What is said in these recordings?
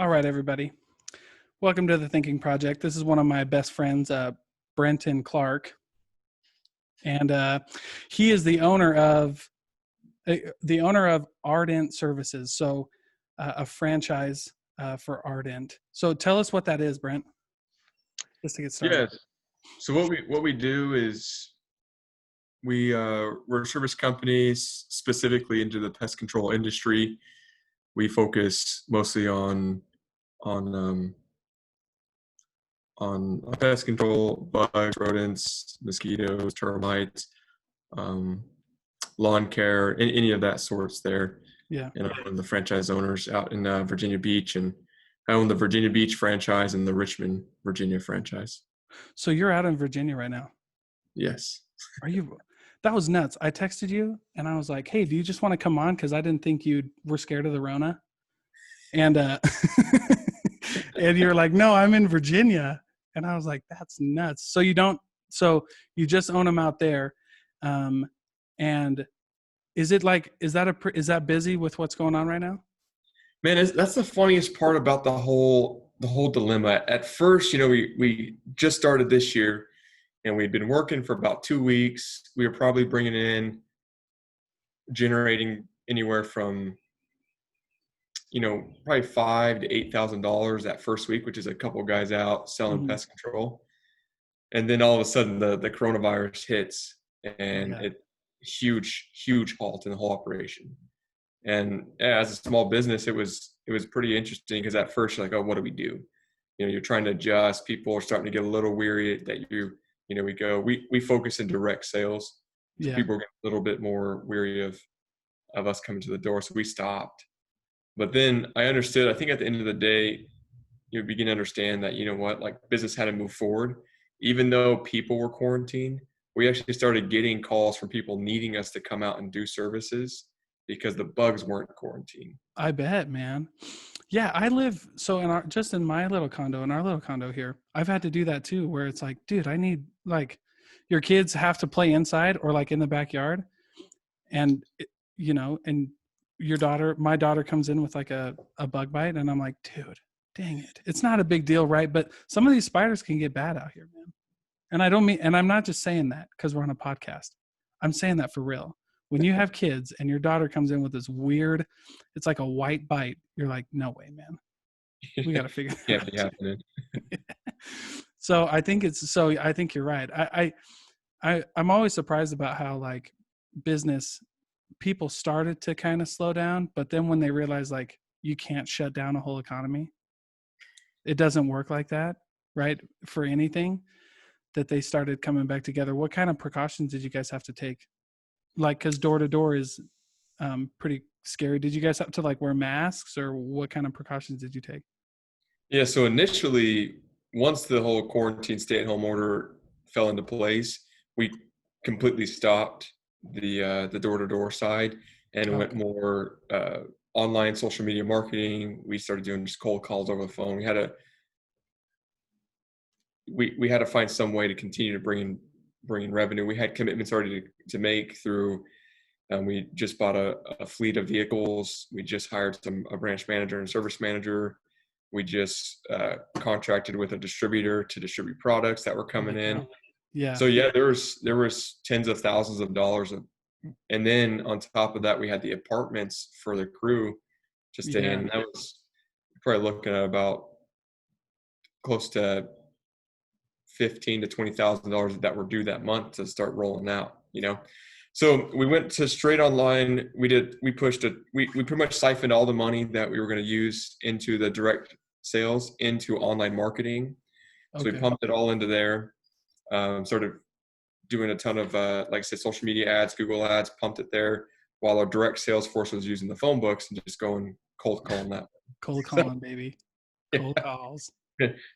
All right, everybody. Welcome to the Thinking Project. This is one of my best friends, Brent Clark, and he is the owner of Ardent Services, so a franchise for Ardent. So tell us what that is, Brent, just to get started. Yes. So what we do is we're a service companies specifically into the pest control industry. We focus mostly on um, on pest control, bugs, rodents, mosquitoes, termites, um, lawn care, any of that sorts there. Yeah. And I own the franchise owners out in Virginia Beach, and I own the Virginia Beach franchise and the Richmond, Virginia franchise. So you're out in Virginia right now. Yes. Are you? That was nuts. I texted you and I was like, "Hey, do you just want to come on? Because I didn't think you were scared of the Rona." And and you're like, "No, I'm in Virginia." And I was like, "That's nuts." So you don't. So you just own them out there. Um, and is that busy with what's going on right now? Man, that's the funniest part about the whole dilemma. At first, we just started this year, and we'd been working for about 2 weeks. We were probably bringing in, generating anywhere from probably $5,000 to $8,000 that first week, which is a couple guys out selling Hmm. pest control. And then all of a sudden, the coronavirus hits, and Yeah. it huge halt in the whole operation. And yeah, as a small business, it was pretty interesting because at first you're like, oh, what do we do? You're trying to adjust. People are starting to get a little weary that we focus in direct sales, so Yeah. people are getting a little bit more weary of us coming to the door. So we stopped. But then I understood. I think at the end of the day, you begin to understand that like business had to move forward, even though people were quarantined. We actually started getting calls from people needing us to come out and do services because the bugs weren't quarantined. I bet, man. Yeah, I live so just in my little condo, in our little condo here. I've had to do that too, where it's like, dude, I need like your kids have to play inside or like in the backyard, and and my daughter comes in with like a bug bite, and I'm like, dude, dang it, it's not a big deal, right? But some of these spiders can get bad out here, man. And I don't mean, and I'm not just saying that because we're on a podcast. I'm saying that for real. When you have kids and your daughter comes in with this weird, it's like a white bite, you're like, no way, man. We got to figure that Can't out be too. happening. I think you're right. I'm always surprised about how like business people started to kind of slow down, but then when they realize like you can't shut down a whole economy, it doesn't work like that, right? For anything that they started coming back together. What kind of precautions did you guys have to take? Like, because door to door is pretty scary. Did you guys have to like wear masks, or what kind of precautions did you take? Yeah, so initially, once the whole quarantine stay-at-home order fell into place, we completely stopped the door-to-door side and went Okay. more online social media marketing. We started doing just cold calls over the phone. We had to find some way to continue to bring in revenue. We had commitments already to make through. We just bought a fleet of vehicles. We just hired a branch manager and service manager. We just contracted with a distributor to distribute products that were Oh my coming in. God. Yeah. So yeah, there was tens of thousands of dollars and then on top of that, we had the apartments for the crew to stay Yeah. in. That was probably looking at about close to $15,000 to $20,000 that were due that month to start rolling out. So we went to straight online. We pretty much siphoned all the money that we were going to use into the direct sales into online marketing. So we Okay. pumped it all into there. Started doing a ton of like I said, social media ads, Google ads, pumped it there, while our direct sales force was using the phone books and just going cold calling that. Cold So calling, baby. Cold yeah, calls.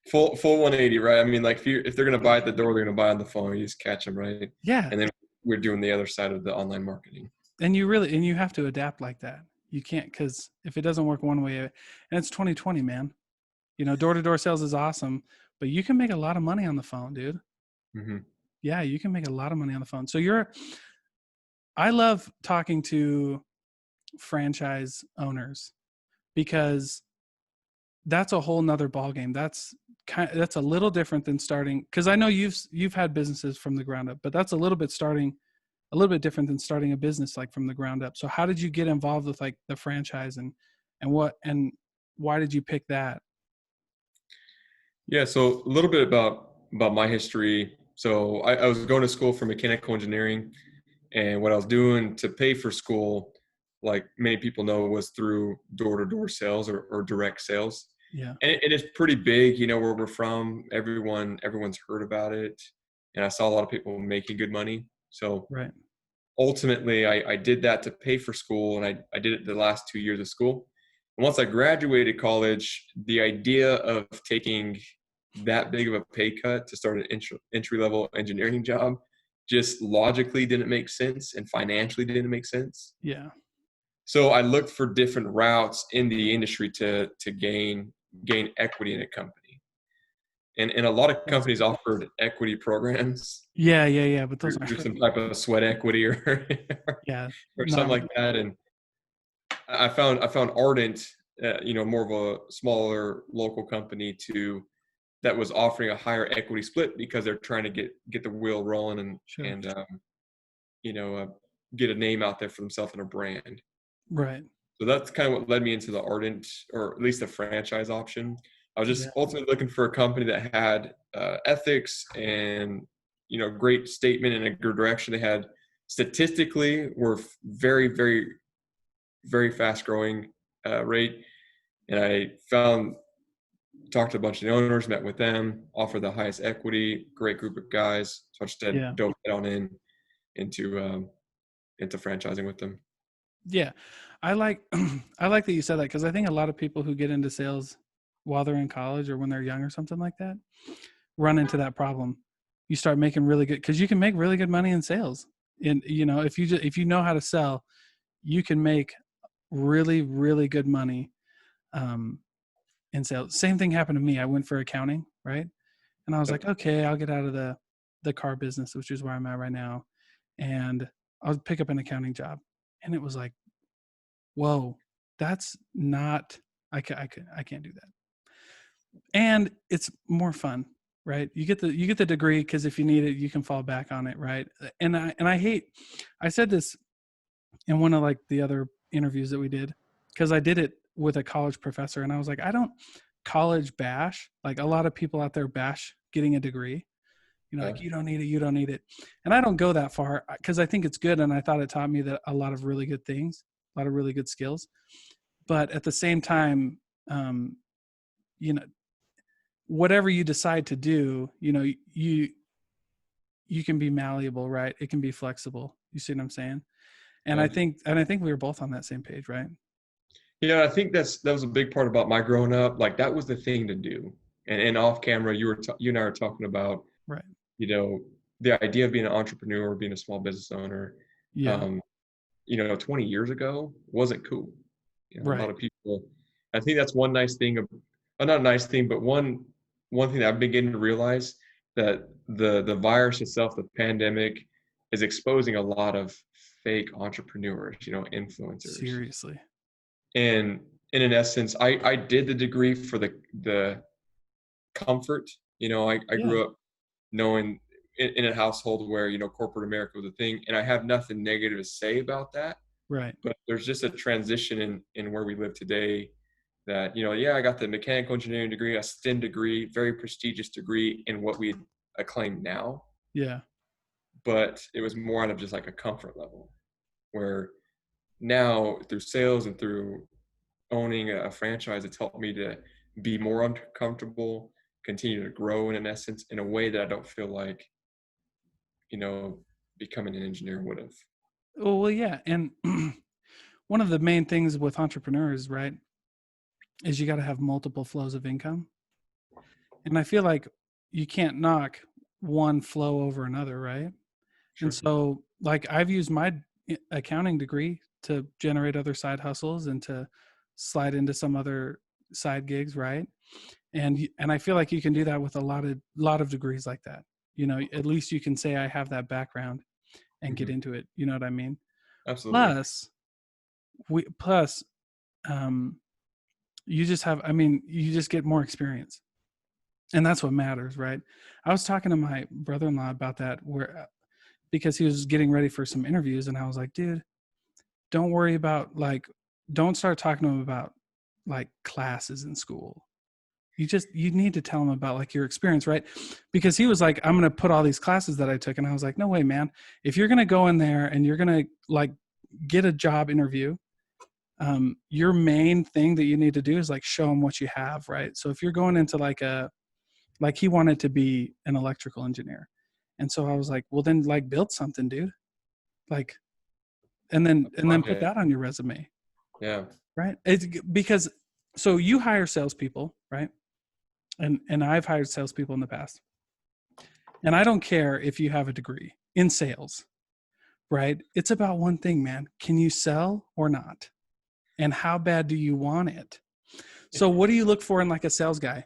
full 180, right? I mean, like if they're gonna buy at the door, they're gonna buy on the phone. You just catch them, right? Yeah. And then we're doing the other side of the online marketing. And you have to adapt like that. You can't, because if it doesn't work one way, and it's 2020, man. Door to door sales is awesome, but you can make a lot of money on the phone, dude. Hmm. Yeah, you can make a lot of money on the phone. I love talking to franchise owners because that's a whole nother ball game. That's a little different than starting, because I know you've had businesses from the ground up, but that's a little bit different than starting a business like from the ground up. So how did you get involved with like the franchise, and why did you pick that? Yeah, so a little bit about my history. So I was going to school for mechanical engineering, and what I was doing to pay for school, like many people know, was through door-to-door sales or direct sales. Yeah. And it's pretty big, where we're from. Everyone's heard about it, and I saw a lot of people making good money. So Right. ultimately, I did that to pay for school, and I did it the last 2 years of school. And once I graduated college, the idea of taking that big of a pay cut to start an entry level engineering job just logically didn't make sense and financially didn't make sense. Yeah. So I looked for different routes in the industry to gain equity in a company. And a lot of That's companies good. offered equity programs Yeah, yeah, yeah. But those through aren't some really, type of sweat equity or yeah, or not something like really. that. And I found Ardent, more of a smaller local company that was offering a higher equity split because they're trying to get the wheel rolling and Sure. and you know uh, get a name out there for themselves and a brand. Right. So that's kind of what led me into the Ardent, or at least the franchise option. I was Yeah. just ultimately looking for a company that had ethics and great statement and a good direction. They had statistically were very very very fast growing rate, and I found talked to a bunch of the owners, met with them, offered the highest equity, great group of guys. So I just Yeah. dove head on into franchising with them. Yeah. I like I like that you said that, because I think a lot of people who get into sales while they're in college or when they're young or something like that run into that problem. You start making really good, because you can make really good money in sales. And if you know how to sell, you can make really really good money um, in sales. Same thing happened to me. I went for accounting, right? And I was like, Yep. okay, I'll get out of the car business, which is where I'm at right now, and I'll pick up an accounting job. And it was like, whoa, that's not. I can't do that. And it's more fun, right? You get the degree because if you need it, you can fall back on it, right? And I hate. I said this in one of like the other interviews that we did, because I did it with a college professor, and I was like, I don't college bash. Like a lot of people out there bash getting a degree. Yeah. Like you don't need it, you don't need it. And I don't go that far because I think it's good, and I thought it taught me that a lot of really good things, a lot of really good skills. But at the same time, um, you know, whatever you decide to do, you can be malleable, right? It can be flexible. You see what I'm saying? And I Yeah. think and I think we were both on that same page, right? Yeah, I think that was a big part about my growing up. Like that was the thing to do. And off camera, you and I were talking about, Right. you know, the idea of being an entrepreneur, being a small business owner. Yeah. Um, 20 years ago wasn't cool. A lot Right. of people. I think that's one nice thing of, not a nice thing, but one thing that I'm beginning to realize, that the virus itself, the pandemic, is exposing a lot of fake entrepreneurs, influencers. Seriously. And in essence, I did the degree for the comfort. I Yeah. grew up knowing in a household where corporate America was a thing, and I have nothing negative to say about that. Right. But there's just a transition in where we live today, that yeah, I got the mechanical engineering degree, a STEM degree, very prestigious degree in what we acclaim now, Yeah. but it was more out of just like a comfort level, where now through sales and through owning a franchise, it's helped me to be more uncomfortable, continue to grow in an essence in a way that I don't feel like, you know, becoming an engineer would have. Oh, well, yeah. And one of the main things with entrepreneurs, right, is you got to have multiple flows of income. And I feel like you can't knock one flow over another, right? And Sure. so, like, I've used my accounting degree to generate other side hustles and to slide into some other side gigs, right? And I feel like you can do that with a lot of degrees like that. At least you can say I have that background and get Hmm. into it. You know what I mean? Absolutely. Plus, we plus um, You just have, I mean, you just get more experience. And that's what matters, right? I was talking to my brother-in-law about that, where because he was getting ready for some interviews, and I was like, dude, don't worry about like, don't start talking to him about like classes in school. You need to tell him about like your experience, right? Because he was like, I'm going to put all these classes that I took. And I was like, no way, man. If you're going to go in there and you're going to like get a job interview, your main thing that you need to do is like show them what you have, right? So if you're going into like he wanted to be an electrical engineer. And so I was like, well then like build something, dude. Like, A and then put project. that on your resume, Yeah. right? It's because, so you hire salespeople, right? And I've hired salespeople in the past. And I don't care if you have a degree in sales, right? It's about one thing, man. Can you sell or not? And how bad do you want it? So what do you look for in like a sales guy?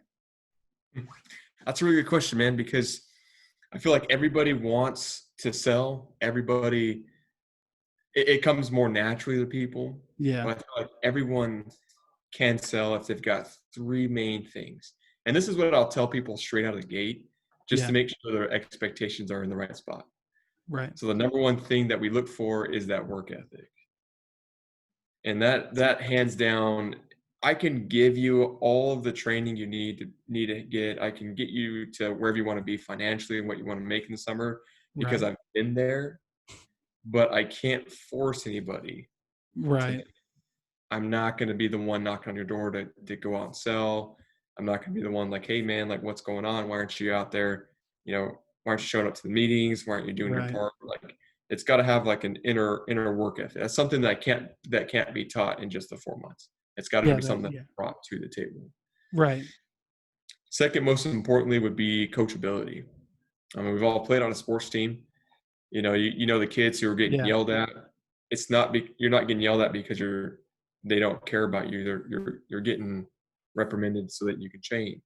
That's a really good question, man, because I feel like everybody wants to sell. Everybody, it comes more naturally to people. Yeah. But I feel like everyone can sell if they've got three main things. And this is what I'll tell people straight out of the gate, just to Yeah. make sure their expectations are in the right spot. Right. So the number one thing that we look for is that work ethic. And that hands down, I can give you all of the training you need to get. I can get you to wherever you want to be financially and what you want to make in the summer because Right. I've been there, but I can't force anybody to. Right. I'm not going to be the one knocking on your door to go out and sell. I'm not going to be the one like, hey man, like what's going on? Why aren't you out there? You know, why aren't you showing up to the meetings? Why aren't you doing your Right. part? Like it's got to have like an inner work ethic. That's something that can't be taught in just the 4 months. It's got to Yeah. be something that's Yeah. brought to the table. Right. Second, most importantly, would be coachability. I mean, we've all played on a sports team. You know the kids who are getting Yeah. yelled at. It's not you're not getting yelled at because they don't care about you. You're getting reprimanded so that you can change.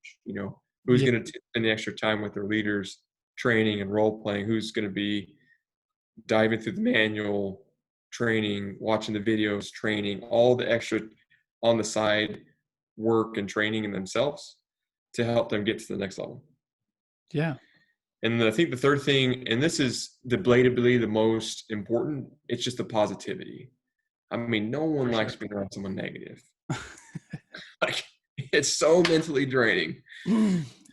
Who's Yeah. going to spend the extra time with their leaders, training and role playing? Who's going to be diving through the manual, training, watching the videos, training, all the extra on the side work and training in themselves to help them get to the next level. Yeah. And I think the third thing, and this is debatably the most important, it's just the positivity. I mean, no one For likes sure. being around someone negative. Like, it's so mentally draining.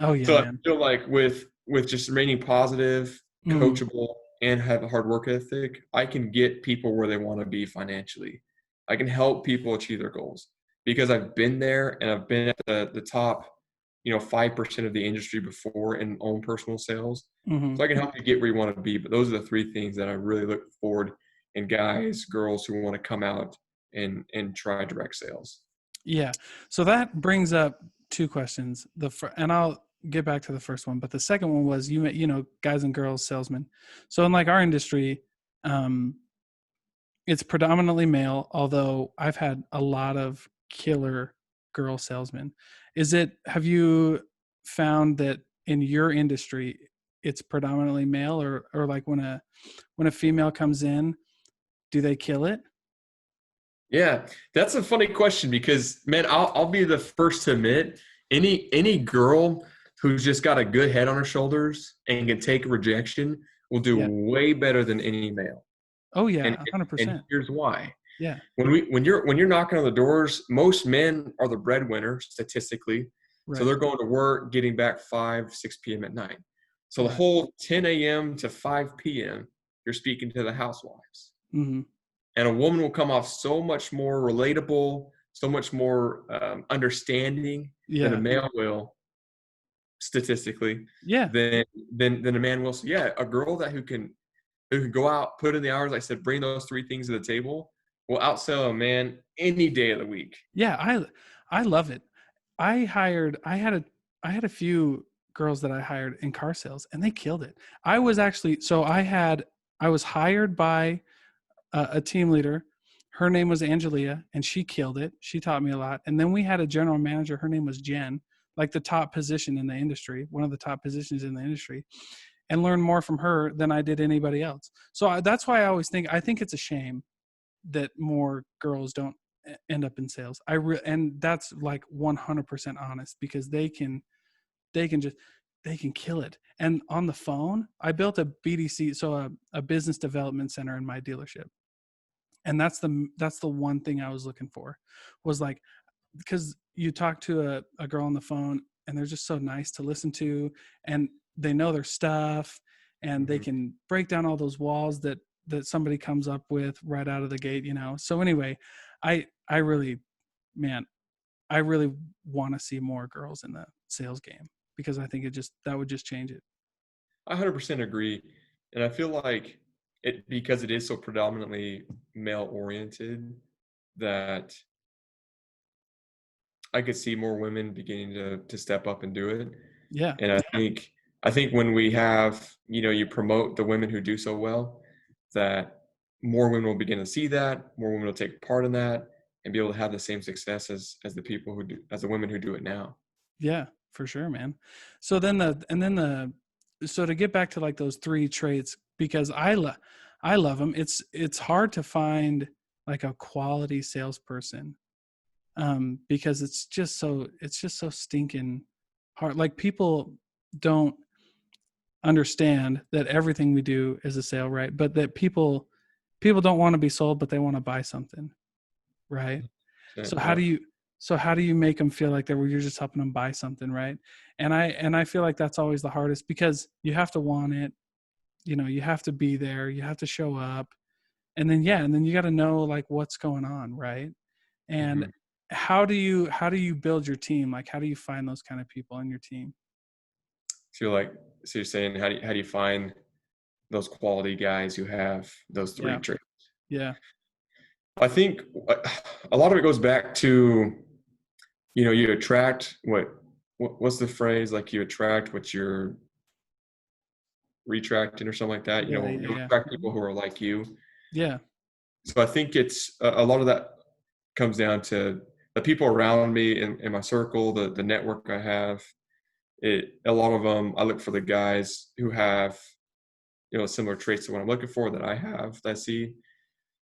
Oh yeah, So I man. feel like with just remaining positive, Mm, coachable, and have a hard work ethic, I can get people where they want to be financially. I can help people achieve their goals because I've been there and I've been at the top, 5% of the industry before in own personal sales. hmm. So I can help you get where you want to be. But those are the three things that I really look forward in guys, girls who want to come out and try direct sales. Yeah. So that brings up two questions. And I'll get back to the first one, but the second one was you know guys and girls salesmen. So in like our industry, um, it's predominantly male, although I've had a lot of killer girl salesmen. Have you found that in your industry it's predominantly male, or like when a female comes in, do they kill it? Yeah, that's a funny question because man, I'll be the first to admit any girl who's just got a good head on her shoulders and can take rejection will do Yeah. way better than any male. Oh And yeah, and 100%. here's why. Yeah. When you're knocking on the doors, most men are the breadwinner statistically. So Right. they're going to work, getting back 5, 6 p.m. at night. So the Right. whole 10 a.m. to 5 p.m., you're speaking to the housewives. Hmm. And a woman will come off so much more relatable, so much more understanding than a Yeah. male will, statistically, Yeah. than a man will. So yeah, a girl who can go out, put in the hours, like I said, bring those three things to the table, will outsell a man any day of the week. Yeah. I love it. I had a few girls that I hired in car sales, and they killed it. I was actually so I was hired by a team leader. Her name was Angelia, and she killed it. She taught me a lot. And then we had a general manager. Her name was Jen, like the top position in the industry, one of the top positions in the industry, and learned more from her than I did anybody else. So that's why I think it's a shame that more girls don't end up in sales. And that's like 100% honest, because they can just they can kill it. And on the phone, I built a BDC, so a business development center in my dealership. And that's the one thing I was looking for, was like, because you talk to a girl on the phone and they're just so nice to listen to, and they know their stuff, and they Mhm. can break down all those walls that somebody comes up with right out of the gate, so anyway, I really, man, I really want to see more girls in the sales game, because I think that would just change it. I 100% agree. And I feel like because it is so predominantly male oriented, that I could see more women beginning to step up and do it. Yeah. And I think when we have, you promote the women who do so well, that more women will begin to see that, more women will take part in that and be able to have the same success as the people who do as the women who do it now. Yeah, for sure, man. So then so to get back to like those three traits, because I love them. It's hard to find like a quality salesperson, because it's just so stinking hard. Like, people don't understand that everything we do is a sale, right? But that people don't want to be sold, but they want to buy something, right? So how do Yeah. you so how do you make them feel like you're just helping them buy something, right? And I feel like that's always the hardest, because you have to want it, you have to be there, you have to show up, and then you got to know like what's going on, right? And Mhm. how do you build your team? Like, how do you find those kind of people in your team? So you're saying how do you find those quality guys who have those three Yeah. traits? Yeah. I think a lot of it goes back to, you attract what's the phrase, like you attract what you're retracting or something like that. Yeah. Yeah. You Yeah. attract people who are like you. Yeah. So I think it's a lot of that comes down to the people around me in my circle, the network I have. A lot of them, I look for the guys who have, similar traits to what I'm looking for that I have, that I see.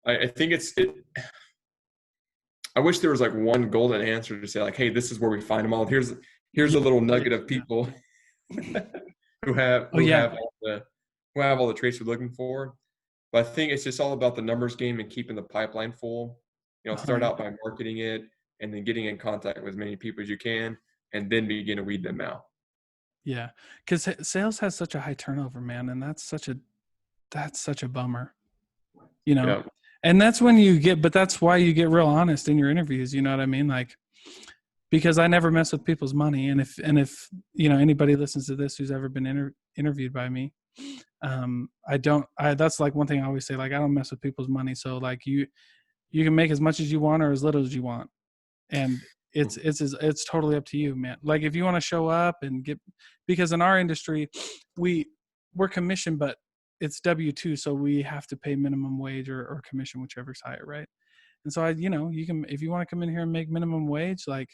I think I wish there was like one golden answer to say like, hey, this is where we find them all. Here's Yeah. a little nugget of Yeah. people who have Oh yeah. who have all the traits we're looking for. But I think it's just all about the numbers game and keeping the pipeline full. Start Yeah. out by marketing it and then getting in contact with as many people as you can, and then begin to weed them out. Yeah. Because sales has such a high turnover, man, and that's such a bummer, you know. Yeah. And that's why you get real honest in your interviews. You know what I mean? Like, because I never mess with people's money, and if anybody listens to this who's ever been interviewed by me, I don't. That's like one thing I always say. Like, I don't mess with people's money. So like, you can make as much as you want or as little as you want, and it's totally up to you, man. Like, if you want to show up and get, because in our industry, we we're commission, but it's W-2, so we have to pay minimum wage or commission, whichever's higher, right? And so you can, if you want to come in here and make minimum wage, like,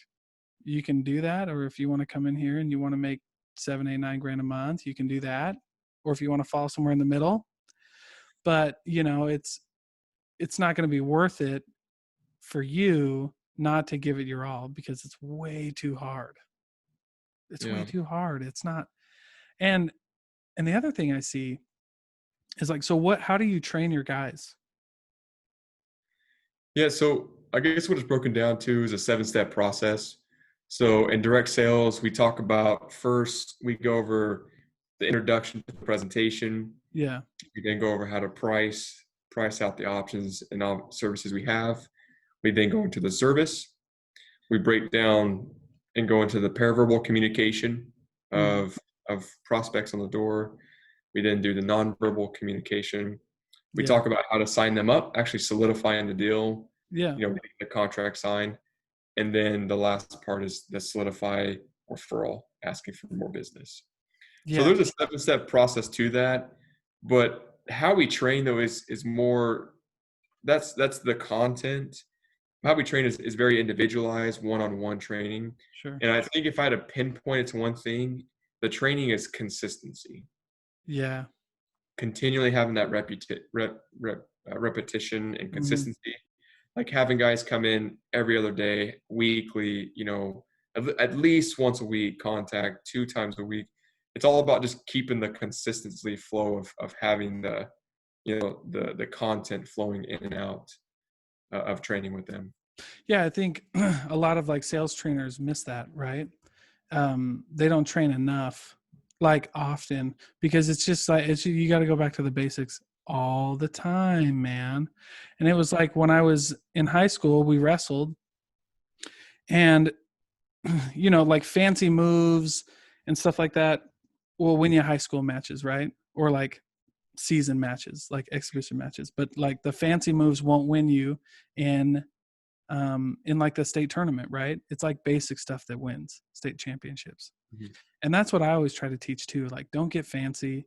you can do that. Or if you want to come in here and you want to make 7, 8, 9 grand a month, you can do that. Or if you want to fall somewhere in the middle, but it's not going to be worth it for you not to give it your all, because it's way too hard. It's way Yeah. too hard. It's not. And and the other thing I see is like, so how do you train your guys? Yeah, so I guess what it's broken down to is a 7-step process. So in direct sales, we talk about, first we go over the introduction to the presentation. Yeah. We then go over how to price out the options and all services we have. We then go into the service. We break down and go into the paraverbal communication Hmm. of prospects on the door. We then do the nonverbal communication. We Yeah. talk about how to sign them up, actually solidifying the deal, Yeah. getting the contract signed. And then the last part is the solidify referral, asking for more business. So Yeah. there's a 7-step process to that. But how we train though is more, that's the content. How we train is very individualized, one-on-one training. Sure. And I think if I had to pinpoint it to one thing, the training is consistency. Yeah. Continually having that repetition and Hmm. consistency. like having guys come in every other day, weekly, you know, at least once a week, contact 2 times a week. It's all about just keeping the consistency flow of having the, you know, the content flowing in and out of training with them. Yeah, I think a lot of like sales trainers miss that, right? They don't train enough, like often, because it's just like you got to go back to the basics all the time, man. And it was like when I was in high school, we wrestled, and you know, like fancy moves and stuff like that will win you high school matches, right? Or like season matches, like exhibition matches. But like the fancy moves won't win you in in like the state tournament, right? It's like basic stuff that wins state championships. Mhm. And that's what I always try to teach too. Like, don't get fancy.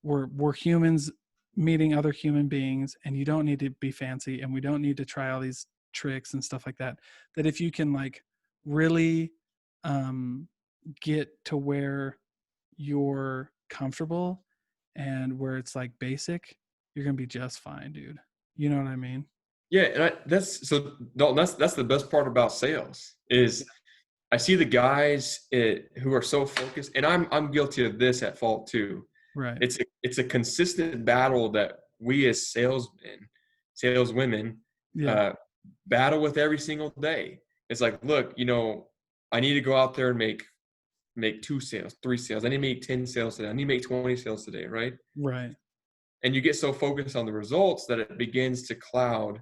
We're humans meeting other human beings, and you don't need to be fancy, and we don't need to try all these tricks and stuff like that. That if you can like really um, get to where you're comfortable and where it's like basic, you're gonna be just fine, dude. You know what I mean? Yeah, and that's so Dalton, that's the best part about sales is I see the guys who are so focused, and I'm guilty of this at fault too. Right. It's a consistent battle that we as salesmen, saleswomen, Yeah. uh, battle with every single day. It's like, look, you know, I need to go out there and make 2 sales, 3 sales. I need to make 10 sales today. I need to make 20 sales today, right? Right. And you get so focused on the results that it begins to cloud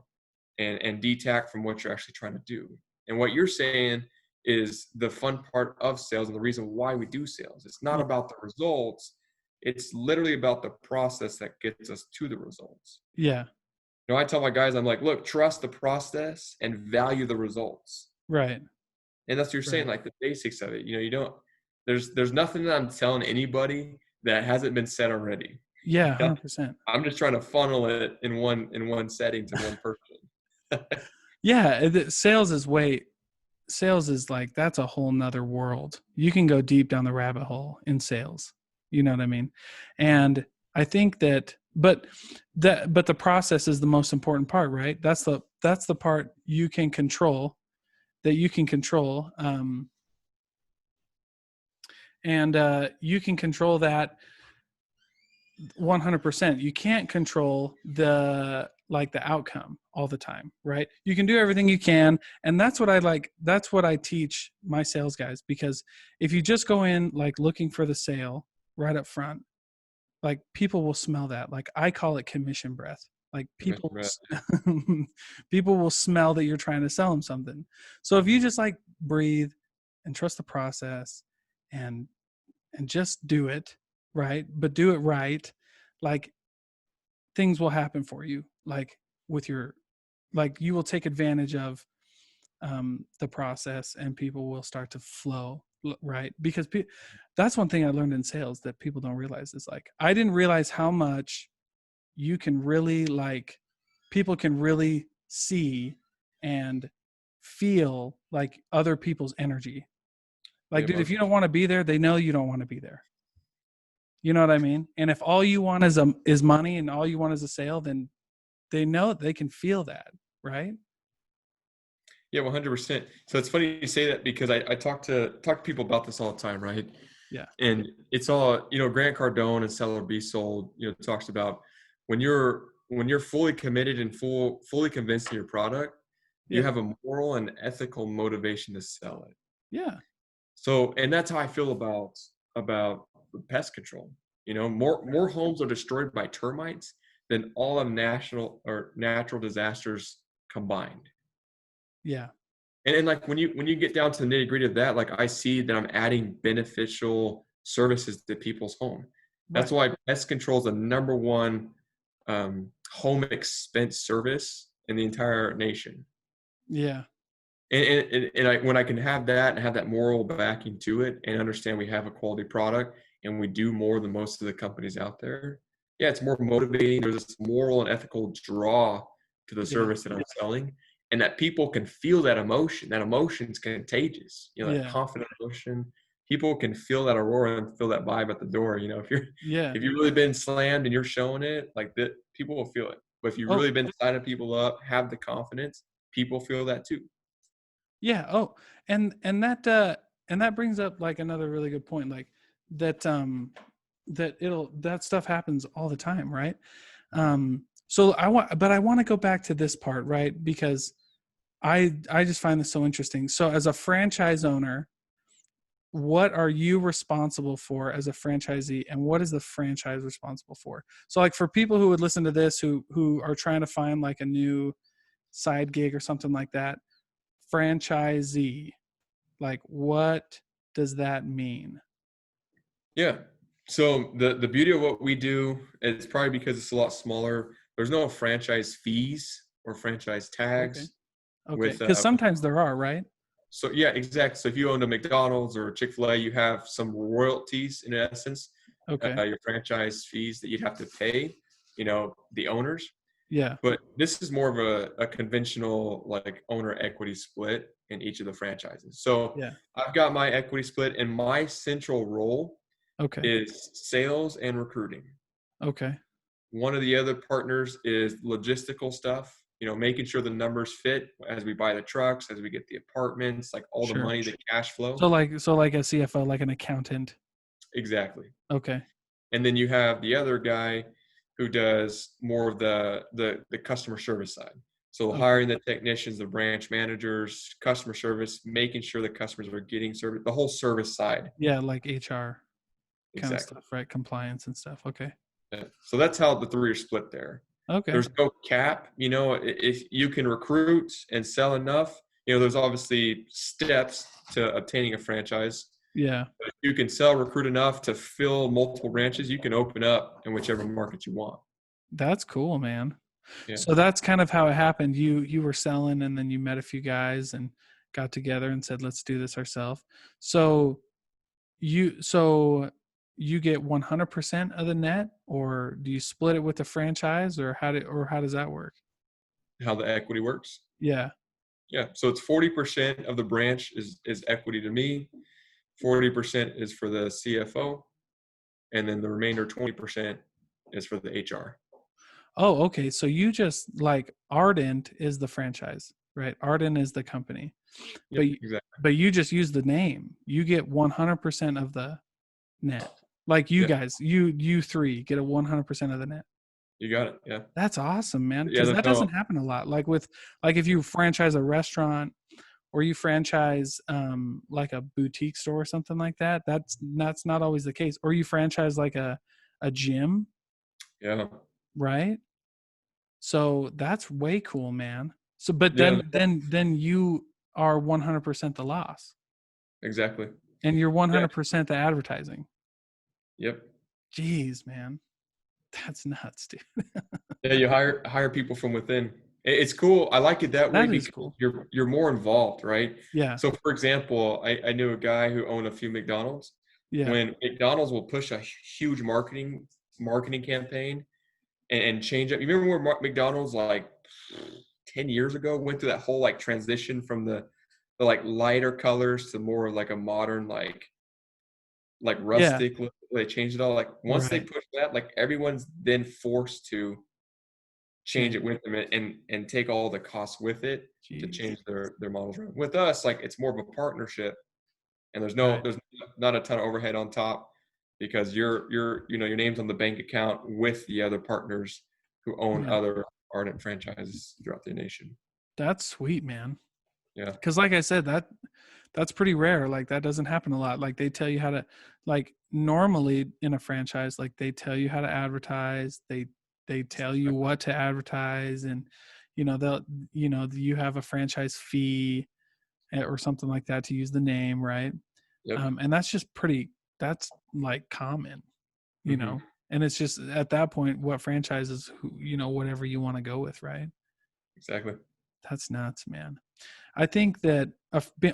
and detact from what you're actually trying to do. And what you're saying is the fun part of sales and the reason why we do sales. It's not Yeah. about the results. It's literally about the process that gets us to the results. Yeah. You know, I tell my guys, I'm like, look, trust the process and value the results. Right. And that's what you're saying, Right. like the basics of it. You know, you don't there's nothing that I'm telling anybody that hasn't been said already. Yeah. 100%. I'm just trying to funnel it in one setting to one person. Yeah. Sales is like, that's a whole nother world. You can go deep down the rabbit hole in sales. You know what I mean? And I think that, but the process is the most important part, right? That's the part you can control, that you can control. And you can control that 100%. You can't control the like the outcome all the time, right? You can do everything you can, and that's what I like. That's what I teach my sales guys, because if you just go in like looking for the sale right up front, like people will smell that. Like I call it commission breath. Like people people will smell that you're trying to sell them something. So if you just like breathe and trust the process and just do it, right? But do it right, like things will happen for you, like with your, like you will take advantage of the process, and people will start to flow, right? Because that's one thing I learned in sales that people don't realize is like, I didn't realize how much you can really like, people can really see and feel like other people's energy. The Like, dude, if you emotion. don't want to be there, they know you don't want to be there. You know what I mean? And if all you want is money, and all you want is a sale, then they know, they can feel that, right? Yeah, 100%. So it's funny you say that because I talk to people about this all the time, right? Yeah. And it's all, you know, Grant Cardone and Sell or Be Sold, you know, talks about when you're fully committed and fully convinced in your product, you Yeah. have a moral and ethical motivation to sell it. Yeah. So, and that's how I feel about pest control. You know, more homes are destroyed by termites than all of national or natural disasters combined. Yeah. And like when you get down to the nitty gritty of that, like I see that I'm adding beneficial services to people's home. That's Right. why pest control is the number one home expense service in the entire nation. Yeah. When I can have that and have that moral backing to it and understand we have a quality product and we do more than most of the companies out there, yeah, it's more motivating. There's this moral and ethical draw to the Yeah. service that I'm selling, and that people can feel that emotion. That emotion's contagious. You know, that Yeah. confident emotion. People can feel that aurora and feel that vibe at the door. You know, Yeah. if you've really been slammed and you're showing it like that, people will feel it. But if you've Oh, really been signing people up, have the confidence, people feel that too. Yeah. Oh, and that brings up like another really good point, like that that stuff happens all the time, right? So I want to go back to this part, right? Because I just find this so interesting. So as a franchise owner, what are you responsible for as a franchisee, and what is the franchise responsible for? So like for people who would listen to this who are trying to find like a new side gig or something like that, franchisee, like what does that mean? Yeah. So the beauty of what we do is probably because it's a lot smaller. There's no franchise fees or franchise Okay. tags Okay. with Because sometimes there are, right? so yeah, exactly. So if you owned a McDonald's or Chick-fil-A, you have some royalties in essence, Okay. your franchise fees that you'd have to pay, the owners. Yeah. But this is more of a conventional like owner equity split in each of the franchises. So Yeah. I've got my equity split, and my central role Okay. is sales and recruiting. Okay. One of the other partners is logistical stuff, making sure the numbers fit as we buy the trucks, as we get the apartments, like all the Sure. money, the cash flow. So like a CFO, like an accountant. Exactly. Okay. And then you have the other guy who does more of the customer service side. So Okay. hiring the technicians, the branch managers, customer service, making sure the customers are getting service, the whole service side. Yeah, like HR kind of Exactly. stuff, right? Compliance and stuff. Okay. Yeah. So that's how the three are split there. Okay. There's no cap, if you can recruit and sell enough, there's obviously steps to obtaining a franchise. Yeah. But if you can sell, recruit enough to fill multiple branches, you can open up in whichever market you want. That's cool, man. Yeah. So that's kind of how it happened. You were selling, and then you met a few guys and got together and said, "Let's do this ourselves." So so you get 100% of the net, or do you split it with the franchise, or how does that work? How the equity works. Yeah. Yeah. So it's 40% of the branch is equity to me, 40% is for the CFO, and then the remainder 20% is for the HR. Oh, okay. So you just like Ardent is the franchise, right? Ardent is the company, but Yep, exactly. but you just use the name. You get 100% of the net. Like you Yeah, guys, you three get a 100% of the net. you got it. Yeah. That's awesome, man. Yeah, Because there's that no doesn't happen a lot. Like with like if you franchise a restaurant or you franchise like a boutique store or something like that, that's not always the case. Or you franchise like a gym, yeah. right? So that's way cool, man. So but Yeah, then you are 100% the loss, exactly. and you're Yeah. 100% the advertising. Yep. Jeez, man. That's nuts, dude. Yeah, you hire people from within. It's cool. I like it that way That is because cool. you're more involved, right? Yeah. So, for example, I knew a guy who owned a few McDonald's. Yeah. When McDonald's will push a huge marketing campaign and change up. You remember where McDonald's like 10 years ago went through that whole like transition from the like lighter colors to more like a modern like Yeah. rustic look. They changed it all. Like once they Right. push that, like everyone's then forced to change it Change. with them and take all the costs with it to Jeez. change their models around. With us, like it's more of a partnership, and Right. there's not a ton of overhead on top because your name's on the bank account with the other partners who own Yeah. other ardent franchises throughout the nation. That's sweet, man. Yeah. Because like I said, that's pretty rare. Like that doesn't happen a lot. Like they tell you how to, like normally in a franchise, like they tell you how to advertise. They tell you what to advertise, and they'll you have a franchise fee or something like that to use the name, right? Yep. And that's just pretty. That's like common, you Hmm. know. And it's just at that point, what franchises, whatever you want to go with, right? Exactly. That's nuts, man. I think that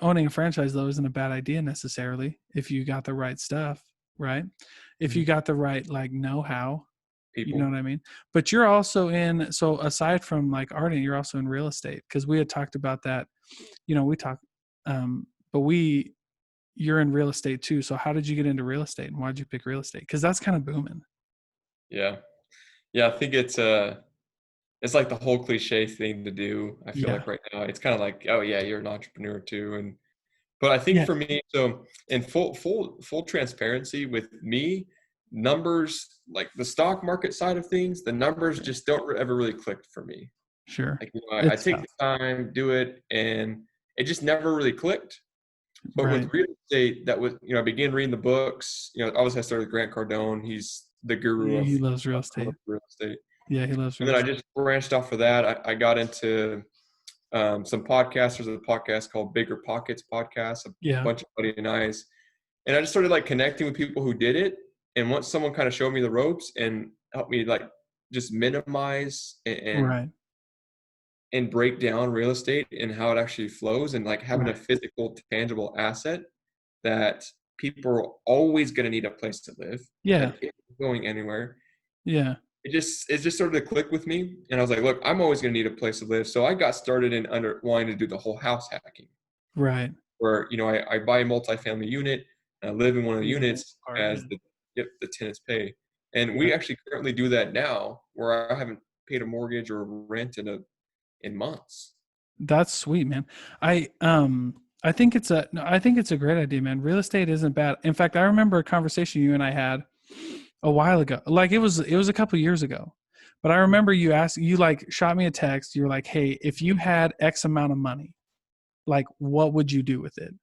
owning a franchise though isn't a bad idea necessarily if you got the right stuff, right? If you Hmm. got the right like know-how, you know People. what I mean? But you're also in, so aside from like Ardent, you're also in real estate, because we had talked about that. We talked, but you're in real estate too. So how did you get into real estate, and why did you pick real estate? Because that's kind of booming. Yeah. Yeah. I think it's it's like the whole cliche thing to do. I feel Yeah. like right now it's kind of like, oh yeah, you're an entrepreneur too. And but I think Yeah. for me, so in full transparency with me, numbers like the stock market side of things, the numbers Sure. just don't ever really click for me. Sure. Like, you know, I It's take tough. the time, do it, and it just never really clicked. But with Right. real estate, that was, you know, I began reading the books. You know, obviously I started with Grant Cardone. He's the guru He loves real of estate. real estate. Yeah, he loves And real then I estate. just branched off of that. I got into some podcasts. There's a podcast called Bigger Pockets Podcast, a Yeah. bunch of buddy and I's. And I just started like connecting with people who did it. And once someone kind of showed me the ropes and helped me like just minimize Right. and break down real estate and how it actually flows, and like having a Right. physical, tangible asset that people are always going to need a place to live, Yeah. that isn't going anywhere. Yeah. It just started to click with me, and I was like, look, I'm always going to need a place to live. So I got started in under wanting to do the whole house hacking, Right. where, you know, I buy a multifamily unit, and I live in one of the Live in it units part. Yeah. as the tenants pay, and we Right. actually currently do that now, where I haven't paid a mortgage or rent in months. That's sweet, man. I think it's a no, I think it's a great idea, man. Real estate isn't bad. In fact, I remember a conversation you and I had a while ago. Like it was a couple years ago. But I remember you like shot me a text. You were like, "Hey, if you had X amount of money, like what would you do with it?"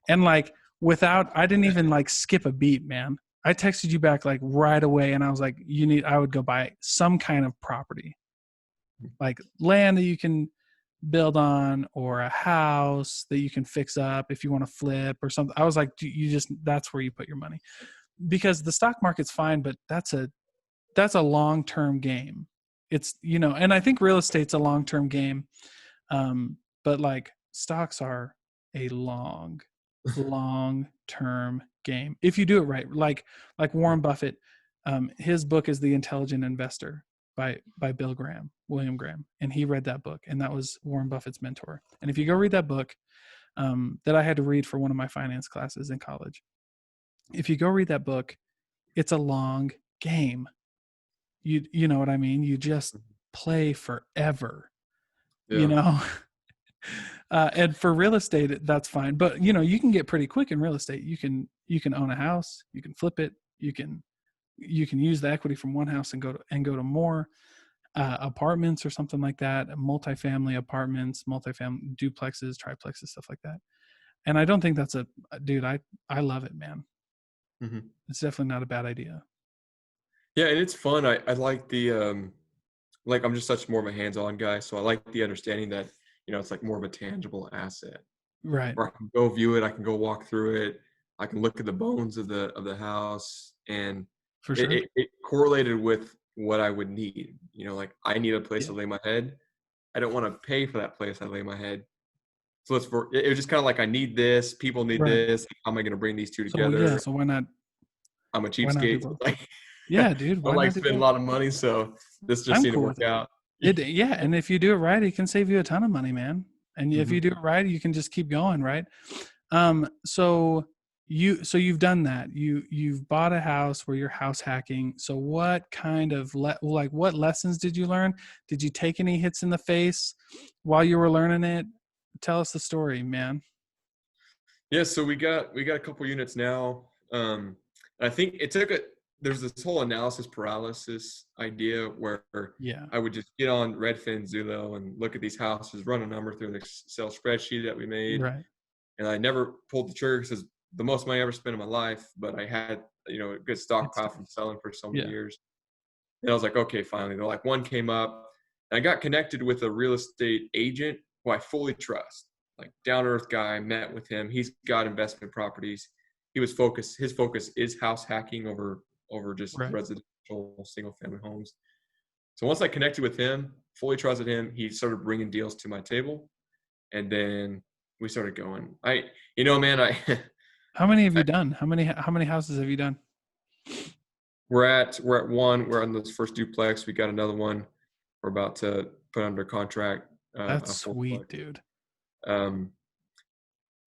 And like without I didn't even like skip a beat, man. I texted you back like right away and I was like, I would go buy some kind of property, like land that you can build on or a house that you can fix up if you want to flip or something. I was like, you just that's where you put your money. Because the stock market's fine, but that's a long-term game. It's, and I think real estate's a long-term game. But like stocks are a long-term game if you do it right. Like Warren Buffett, his book is The Intelligent Investor by William Graham, and he read that book, and that was Warren Buffett's mentor. And if you go read that book, that I had to read for one of my finance classes in college, if you go read that book, it's a long game. You know what I mean? You just play forever, you Yeah. know. And for real estate, that's fine. But you can get pretty quick in real estate. You can own a house, you can flip it, you can use the equity from one house and go to more apartments or something like that, multifamily apartments, multifamily duplexes, triplexes, stuff like that. And I don't think that's a dude. I love it, man. Mhm. It's definitely not a bad idea. Yeah, and it's fun. I like like I'm just such more of a hands-on guy, so I like the understanding that, you know, it's like more of a tangible asset. Right. Where I can go view it, I can go walk through it, I can look at the bones of the house, and For it, sure. it correlated with what I would need. You know, like I need a place Yeah. to lay my head. I don't want to pay for that place I lay my head. So it was just kind of like I need this, people need Right. this. How am I going to bring these two So yeah. together? So I'm a why not do cheapskate. both? Like Yeah, dude. I Why like not do spending a both? lot of money, so this just I'm seemed to cool work with it. out. Yeah, and if you do it right, it can save you a ton of money, man. And if Mhm. you do it right, you can just keep going, right? So you've done that. You've bought a house where you're house hacking. So what kind of like what lessons did you learn? Did you take any hits in the face while you were learning it? Tell us the story, man. Yeah, so we got a couple units now. And I think it took a there's this whole analysis paralysis idea where Yeah, I would just get on Redfin, Zillow, and look at these houses, run a number through an Excel spreadsheet that we made, right. and I never pulled the trigger because the most money I ever spent in my life. But I had, you know, a good It's stockpile from selling for so many yeah, years, and I was like, okay, finally, they're like one came up, and I got connected with a real estate agent who I fully trust, like down to earth guy. Met with him. He's got investment properties. His focus is house hacking over just right. residential single family homes. So once I connected with him, fully trusted him, he started bringing deals to my table, and then we started going. Man, How many have you done? How many houses have you done? we're at one. We're on this first duplex. We got another one. We're about to put under contract That's a sweet, fourplex. dude. Um,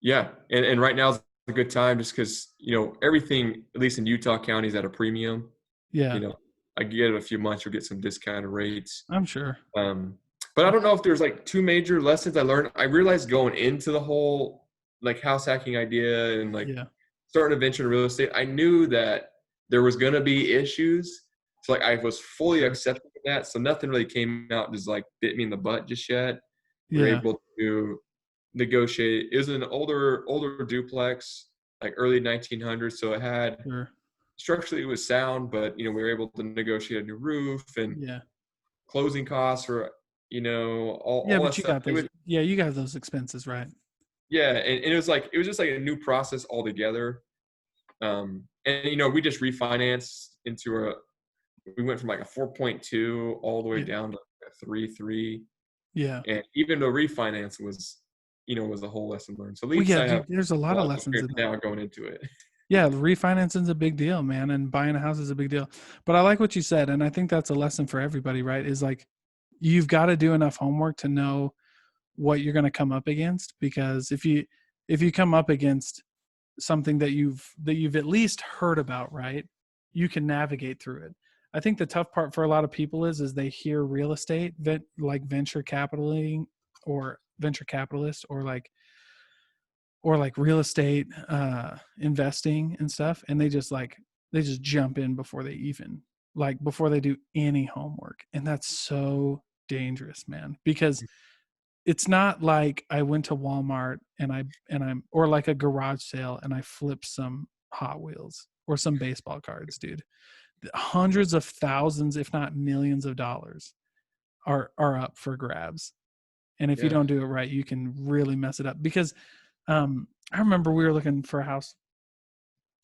yeah, and right now is a good time just because, you know, everything, at least in Utah County, is at a premium. You Yeah, know, I give it a few months, you'll get some discounted rates. I'm sure. Um, but I don't know if there's like two major lessons I learned. I realized going into the whole like house hacking idea and like Yeah, starting a venture in real estate, I knew that there was going to be issues. So like I was fully sure. accepting of that. So nothing really came out just like bit me in the butt just yet. We were Yeah, able to negotiate. It was an older duplex, like early 1900s. So it had sure. structurally it was sound, but we were able to negotiate a new roof and Yeah. closing costs for Yeah, all that but you stuff. got It those. was Yeah, you got those expenses, right? yeah, and it was just like a new process altogether. And we just refinanced into we went from like a 4.2 all the way Yeah. down to a 3.3. Yeah. And even the refinance was a whole lesson learned. So at Well, least yeah, I have dude, there's a a lot of lot of lessons in experience that. now going into it. Yeah, refinancing's a big deal, man, and buying a house is a big deal. But I like what you said, and I think that's a lesson for everybody, right? Is like you've got to do enough homework to know what you're going to come up against, because if you come up against something that you've at least heard about, right, you can navigate through it. I think the tough part for a lot of people is they hear real estate, like venture capitaling or venture capitalist, or like real estate investing and stuff, and they just jump in before they even, like, before they do any homework, and that's so dangerous, man, because it's not like I went to Walmart and I'm or like a garage sale and I flipped some Hot Wheels or some baseball cards, dude. Hundreds of thousands, if not millions of dollars are up for grabs. And if you Yeah. don't do it right, you can really mess it up. Because I remember we were looking for a house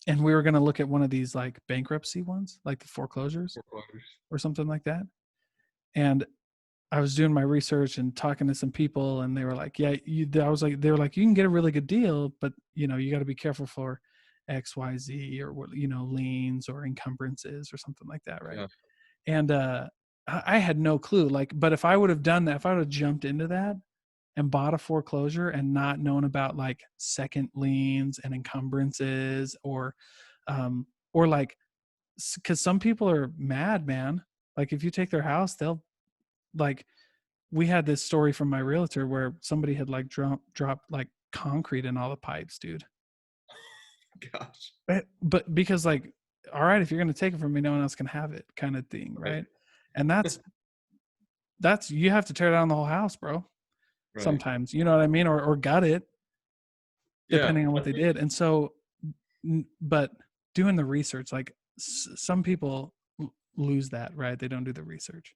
and we were going to look at one of these like bankruptcy ones, like the foreclosures Foreclosures. or something like that. And I was doing my research and talking to some people, and they were like, "Yeah, they were like, you can get a really good deal, but you got to be careful for X, Y, Z, or what, liens or encumbrances or something like that, right?" Yeah. And I had no clue. Like, but if I would have done that, if I would have jumped into that and bought a foreclosure and not known about like second liens and encumbrances, or like, because some people are mad, man. Like, if you take their house, they'll, like, we had this story from my realtor where somebody had like dropped like concrete in all the pipes, dude. Gosh. But because, like, all right, if you're going to take it from me, no one else can have it, kind of thing, Right. right? And that's you have to tear down the whole house, bro. Right. Sometimes, you know what I mean, or gut it, Yeah. depending on I what they think did. And so, but doing the research, like, some people lose that, right? They don't do the research.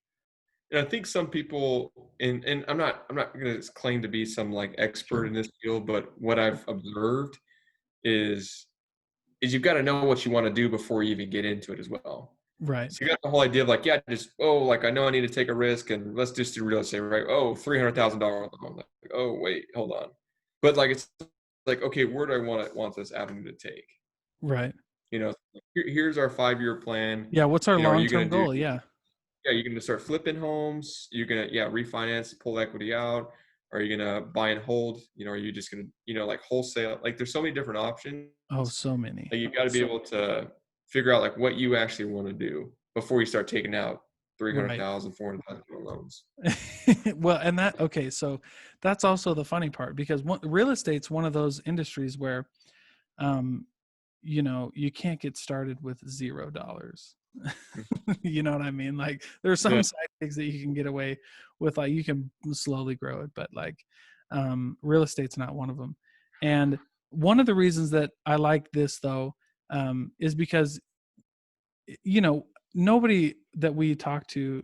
and I think some people and I'm not gonna claim to be some like expert Sure. in this field, but what I've observed is you've got to know what you want to do before you even get into it as well. Right. So you got the whole idea of like, yeah, just like I know I need to take a risk and let's just do real estate, right? Oh, $300,000 loan. Like, oh, wait, hold on. But like it's like, okay, where do I want this avenue to take? Right. Here's our 5-year plan. Yeah. What's our Are you gonna long-term do goal? Yeah. yeah, you're gonna start flipping homes, you're gonna refinance, pull equity out, are you gonna buy and hold, are you just gonna, like wholesale? Like there's so many different options. Oh, so many. Like you've got to be able to figure out like what you actually want to do before you start taking out Right. 300,000, 400,000 loans. Well, and okay, so that's also the funny part, because real estate's one of those industries where, um, you can't get started with $0. Mm. You know what I mean? Like, there's some Yeah. side gigs that you can get away with, like, you can slowly grow it, but like, real estate's not one of them. And one of the reasons that I like this, though, is because, you know, nobody that we talk to,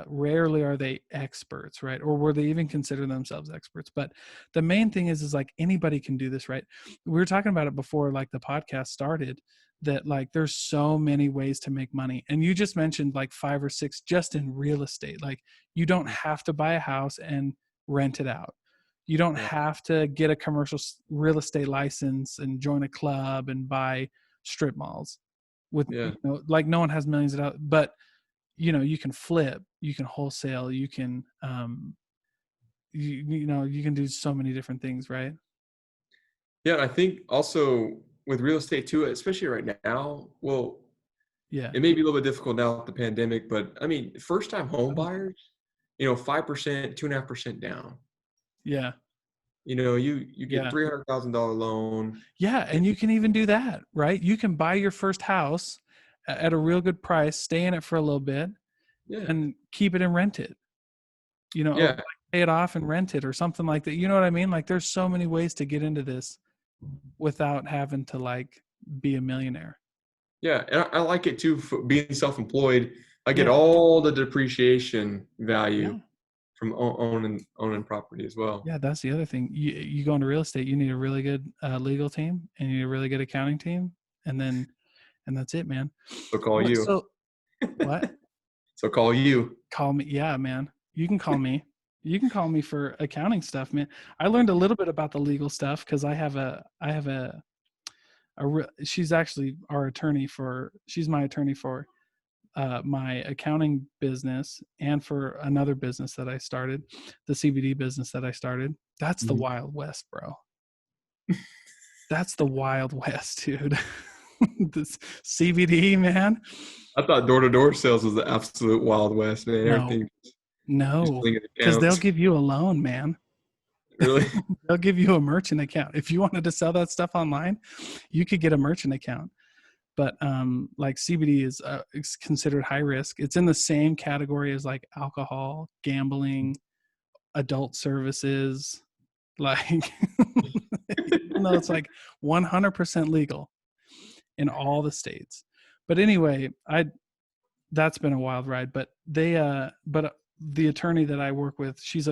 rarely are they experts, right? Or were they even consider themselves experts? But the main thing is like anybody can do this, right? We were talking about it before, like, the podcast started, that like there's so many ways to make money. And you just mentioned like 5 or 6 just in real estate. Like, you don't have to buy a house and rent it out. You don't Yeah. have to get a commercial real estate license and join a club and buy strip malls with, Yeah. like, no one has millions of dollars, but you can flip, you can wholesale, you can, you can do so many different things, right? Yeah. I think also with real estate too, especially right now, well, Yeah. It may be a little bit difficult now with the pandemic, but I mean, first time home Oh, buyers, 5%, 2.5% down. yeah. You get Yeah. $300,000 loan. Yeah. It, And you can even do that, right? You can buy your first house at a real good price, stay in it for a little bit, yeah, and keep it and rent it, or yeah, like pay it off and rent it or something like that. You know what I mean? Like there's so many ways to get into this without having to like be a millionaire. yeah. And I like it too. For being self-employed, I get Yeah. all the depreciation value Yeah. from owning property as well. Yeah. That's the other thing. You go into real estate, you need a really good legal team and you need a really good accounting team. And that's it, man. So call What, you. so what? So call you. Call me. Yeah, man. You can call me. You can call me for accounting stuff, man. I learned a little bit about the legal stuff because she's actually our attorney for, she's my attorney for my accounting business and for another business that I started, the CBD business that I started. That's the Mhm. Wild West, bro. That's the Wild West, dude. This CBD, man. I thought door-to-door sales was the absolute Wild West, man. No, Everything just no, slinging because they'll accounts. give you a loan, man. Really? They'll give you a merchant account. If you wanted to sell that stuff online, you could get a merchant account. But like CBD is considered high risk. It's in the same category as like alcohol, gambling, adult services. Like, even though it's like 100% legal in all the states. But anyway, that's been a wild ride. But the attorney that I work with, she's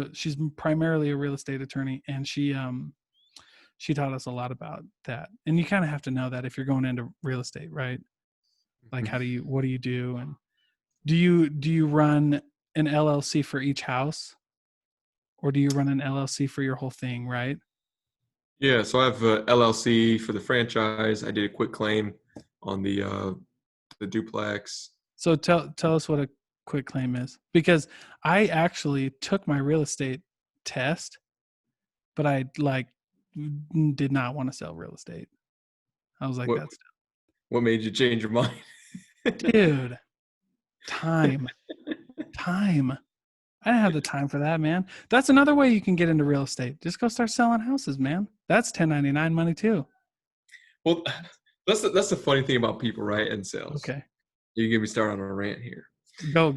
primarily a real estate attorney, and she taught us a lot about that. And you kind of have to know that if you're going into real estate, right? Like what do you do? And do you run an LLC for each house, or do you run an LLC for your whole thing, right? Yeah, so I have a LLC for the franchise. I did a quick claim on the duplex. So tell us what a quick claim is, because I actually took my real estate test, but I like did not want to sell real estate. I was like, What that's what made you change your mind? dude, time, time. I didn't have the time for that, man. That's another way you can get into real estate. Just go start selling houses, man. That's 1099 money too. Well, that's the funny thing about people, right? In sales. Okay. You get me started on a rant here. Go.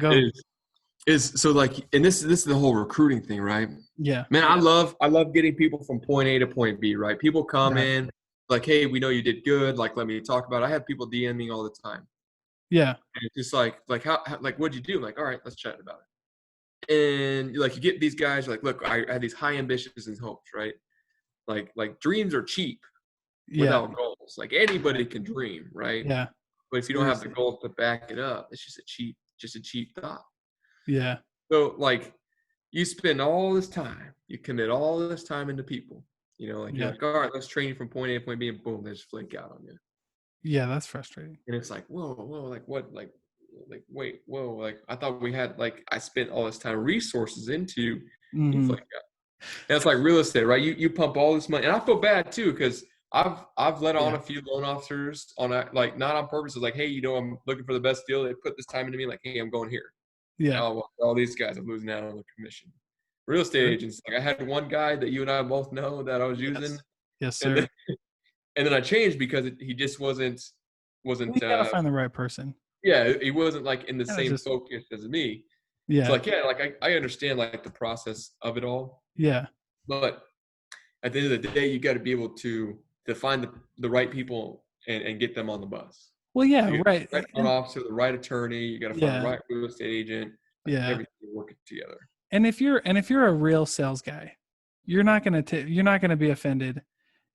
Is so like, and this is the whole recruiting thing, right? Yeah. Man, I love getting people from point A to point B, right? People come Right. in like, hey, we know you did good. Like, let me talk about it. I have people DM me all the time. Yeah. And it's just like how like what'd you do? I'm like, all right, let's chat about it. And like you get these guys, you're like, look, I had these high ambitions and hopes, right? Like dreams are cheap Yeah. without goals. Like anybody can dream, right? Yeah. But if you don't have the Seriously. goals to back it up, it's just a cheap thought. Yeah. So like you spend all this time, you commit all this time into people, like you're Yeah. like, all right, let's train you from point A to point B, and boom, they just flake out on you. Yeah. That's frustrating. And it's like, whoa, like what, like wait, whoa, like I thought we had, like I spent all this time, resources into, you Hmm. flake out. And it's like real estate, right? You pump all this money, and I feel bad too because I've let on Yeah. a few loan officers on like not on purpose. It's like, hey, I'm looking for the best deal. They put this time into me, like, hey, I'm going here. Yeah. Oh, well, all these guys, I'm losing out on the commission. Real estate Sure. agents, like I had one guy that you and I both know that I was using, Yes. Yes, and sir. then I changed because he just wasn't Well, wasn't you gotta find the right person. yeah, he wasn't like in the You gotta same just focus as me. So yeah. like yeah, like I understand like the process of it all, Yeah. but at the end of the day, you got to be able to find the right people and get them on the bus. Well, So yeah, you right. the right loan And officer, the right attorney, you got to find the yeah. right real estate agent, like Yeah. everything working together. And if you're a real sales guy, you're not gonna be offended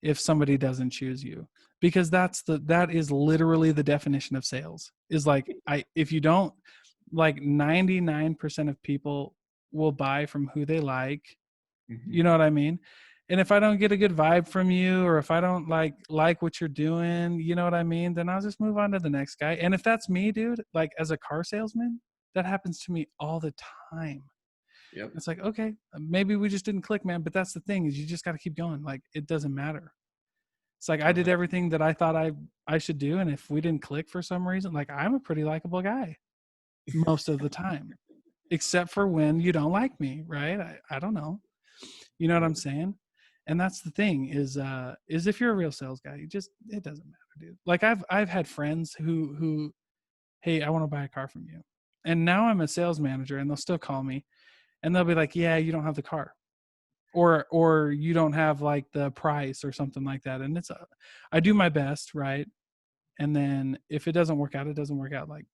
if somebody doesn't choose you, because that is literally the definition of sales. Is like if you don't, like 99% of people will buy from who they like. Hmm. You know what I mean? And if I don't get a good vibe from you, or if I don't like what you're doing, you know what I mean, then I'll just move on to the next guy. And if that's me, dude, like as a car salesman, that happens to me all the time. Yep. It's like, okay, maybe we just didn't click, man. But that's the thing, is you just got to keep going. Like it doesn't matter. It's like I did everything that I thought I should do, and if we didn't click for some reason, like I'm a pretty likable guy most of the time, except for when you don't like me, right? I don't know. You know what I'm saying? And that's the thing is if you're a real sales guy, you just it doesn't matter, dude. Like I've had friends who hey, I want to buy a car from you. And now I'm a sales manager and they'll still call me and they'll be like, "Yeah, you don't have the car." Or you don't have like the price or something like that. And I do my best, right? And then if it doesn't work out, it doesn't work out. Like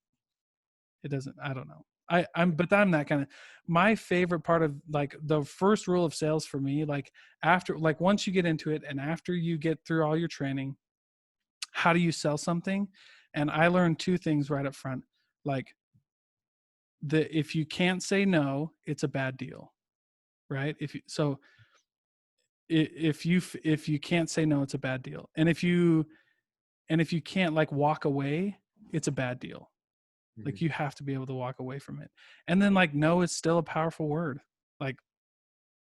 it doesn't, I don't know. But I'm that kind of, my favorite part of like the first rule of sales for me, like after, like once you get into it and after you get through all your training, how do you sell something? And I learned two things right up front. Like if you can't say no, it's a bad deal, right? If you can't say no, it's a bad deal. And if you can't like walk away, it's a bad deal. Like Mhm. you have to be able to walk away from it. And then like no is still a powerful word. Like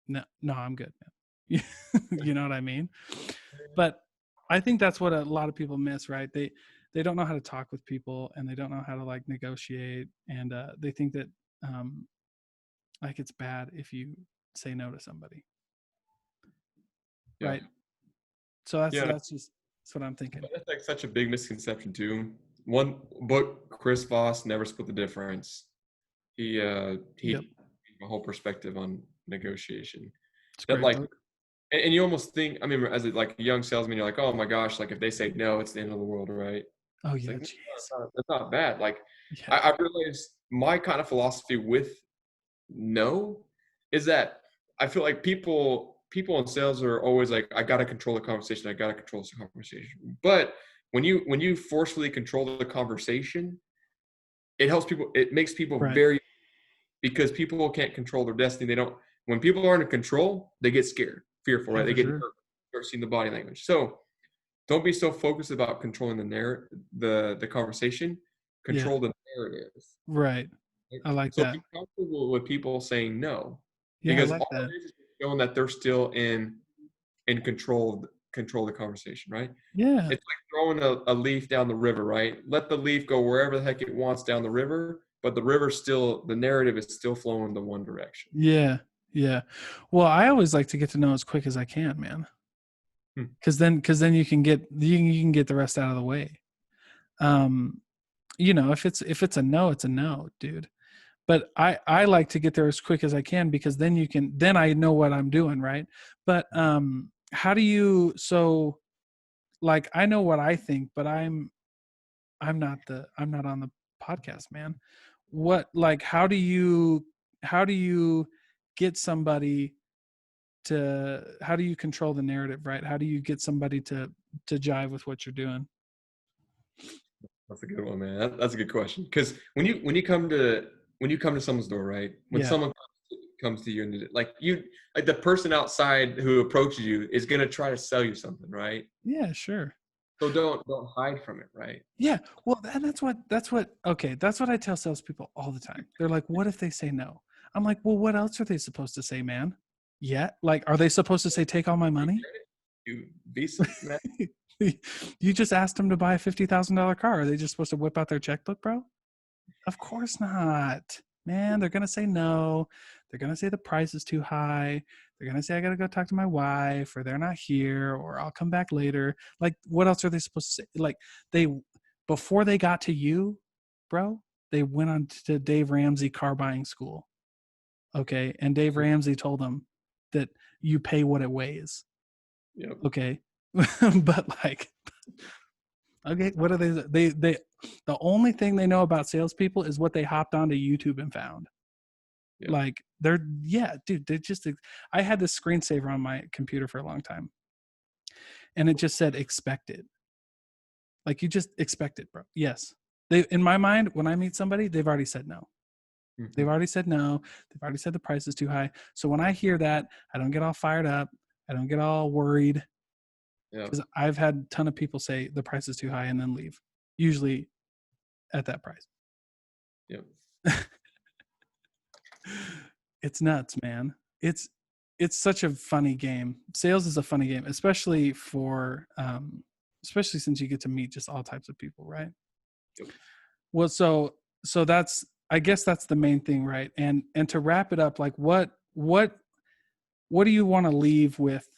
no, I'm good, man. You know what I mean? But I think that's what a lot of people miss, right? They don't know how to talk with people and they don't know how to like negotiate and they think that um like it's bad if you say no to somebody, Yeah. right? So that's Yeah. that's what I'm thinking. That's like such a big misconception too. One book, Chris Voss, Never Split the Difference. Yep. He a whole perspective on negotiation. It's a That great like, book. and you almost think. I mean, as like a young salesman, you're like, oh my gosh, like if they say no, it's the end of the world, right? Oh It's yeah, like no, jeez. that's not bad. Like Yeah. I realized my kind of philosophy with no is that I feel like people in sales are always like, I gotta control the conversation, I gotta control the conversation. But when you forcefully control the conversation, it makes people Right. very, because people can't control their destiny. They don't, when people aren't in control, they get scared, fearful, Yeah, right? They for get sure. nervous, start seeing the body language. So don't be so focused about controlling the conversation, Yeah. control the narrative. Right. Right? I like So that. be comfortable with people saying no, Yeah, I because like all that. it is showing that they're still in control of the conversation, right? Yeah. It's like throwing a leaf down the river, right? Let the leaf go wherever the heck it wants down the river, but the narrative is still flowing the one direction. Yeah. Yeah. Well, I always like to get to know as quick as I can, man. Hmm. Cause then you can get the rest out of the way. Um, if it's a no, it's a no, dude. But I like to get there as quick as I can because then I know what I'm doing, right? But how do you so like I know what I think, but I'm not on the podcast, man. What like how do you get somebody to how do you control the narrative, right? How do you get somebody to jive with what you're doing? That's a good one, man. That's a good question. Because when you come to someone's door, right? When Yeah. someone comes to you and like the person outside who approaches you is gonna try to sell you something, right? Yeah, sure. So don't hide from it, right? Yeah. Well, and that's what I tell salespeople all the time. They're like, what if they say no? I'm like, well, what else are they supposed to say, man? Yeah. Like, are they supposed to say, take all my money? You Visa, man. You just asked them to buy a $50,000 car. Are they just supposed to whip out their checkbook, bro? Of course not, man. They're gonna say no. They're gonna say the price is too high. They're gonna say I gotta go talk to my wife, or they're not here, or I'll come back later. Like, what else are they supposed to say? Like, they before they got to you, bro, they went on to Dave Ramsey car buying school. Okay, and Dave Ramsey told them that you pay what it weighs. Yep. Okay, but like okay, what are they the only thing they know about salespeople is what they hopped onto YouTube and found. Yep. Like they're yeah, dude, they just I had this screensaver on my computer for a long time and it just said expect it. Like you just expect it, bro. Yes. They in my mind, when I meet somebody, they've already said no. They've Mhm. already said no. They've already said the price is too high. So when I hear that, I don't get all fired up. I don't get all worried Yep. because I've had a ton of people say the price is too high and then leave. Usually at that price. Yep. It's nuts, man. It's it's such a funny game. Sales is a funny game, especially especially since you get to meet just all types of people, right? Yep. Well, so that's, I guess that's the main thing, right? And to wrap it up, like what do you want to leave with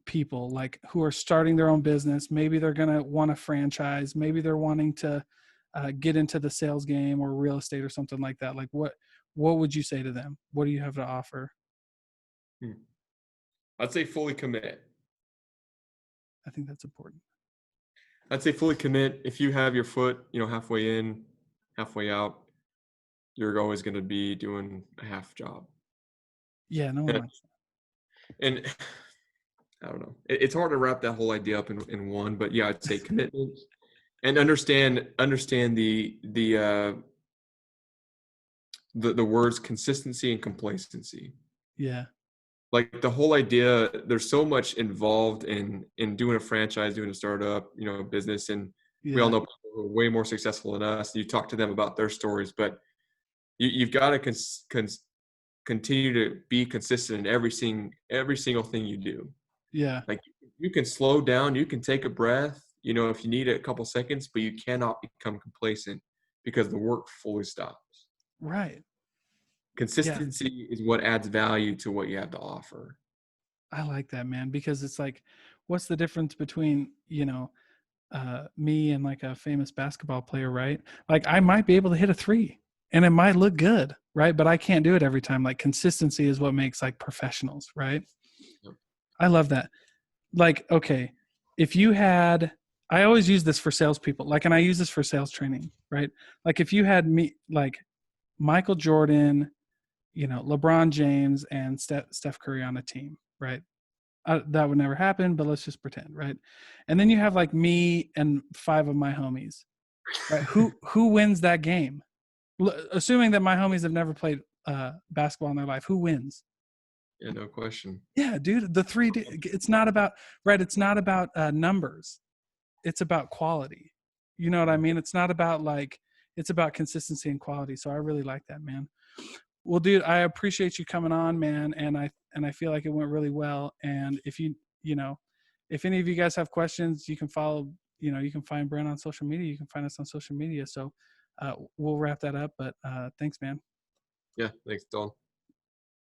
people like who are starting their own business? Maybe they're going to want a franchise. Maybe they're wanting to get into the sales game or real estate or something like that. Like what would you say to them? What do you have to offer? Hmm. I'd say fully commit. I think that's important. I'd say fully commit. If you have your foot, halfway in, halfway out, you're always going to be doing a half job. Yeah, no one And, likes and I don't know. It's hard to wrap that whole idea up in one, but yeah, I'd say commitment and understand the words consistency and complacency. that. Yeah, Like the whole idea, there's so much involved in doing a franchise, doing a startup, business, and we all yeah, know people who are way more successful than us. You talk to them about their stories, but you've got to continue to be consistent in every single thing you do. yeah. Like you can slow down, you can take a breath, if you need a couple seconds, but you cannot become complacent because the work fully stops. Right. Yeah, Consistency is what adds value to what you have to offer. I like that, man, because it's like, what's the difference between, me and like a famous basketball player, right? Like I might be able to hit a three and it might look good, right? But I can't do it every time. Like consistency is what makes like professionals, right? Yep. I love that. Like, okay, if you had, I always use this for salespeople, like, and I use this for sales training, right? Like if you had me, like Michael Jordan, LeBron James and Steph Curry on a team, right? That would never happen, but let's just pretend, right? And then you have like me and five of my homies, right? Who wins that game? Assuming that my homies have never played basketball in their life, who wins? Yeah, no question. Yeah, dude. It's not about, right. It's not about numbers. It's about quality. You know what I Mhm. mean? It's not about like, it's about consistency and quality. So I really like that, man. Well, dude, I appreciate you coming on, man, and I feel like it went really well. And if you know, if any of you guys have questions, you can follow. You can find Brent on social media. You can find us on social media. So we'll wrap that up. But thanks, man. Yeah, thanks, Don.